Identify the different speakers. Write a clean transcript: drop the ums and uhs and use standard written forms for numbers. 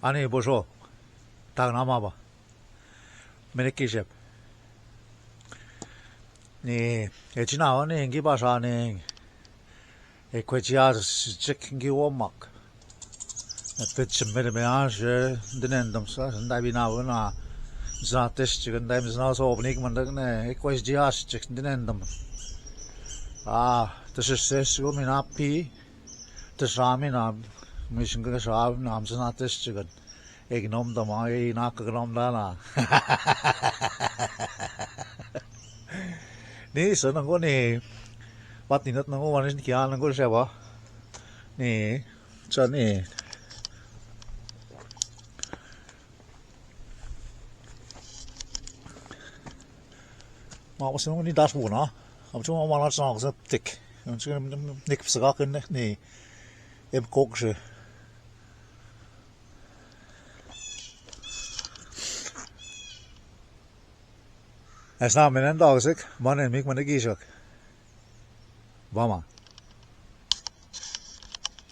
Speaker 1: Ani božo, tak namava. Menekisep. Ni echina ni ngi basha ni equatia chicken womak. Pitch medemage denendum sa ndabina wana zates chicken dime is so opening mandane equatia chicken denendum. Das ist sehr so minapi. Das Ramina mission ga shab naam se nates chicken. Ik nom da mai nakagnom dana. Ni so nang ko ni patinat nang ko wanis kya nang ko siya ba ni cha ni ma was nang ni das bu na am chu ma la sa sa tik am chu nik psa ka ni eb kok se Es naam men en dagsik, man en mik man de gishak. Vama.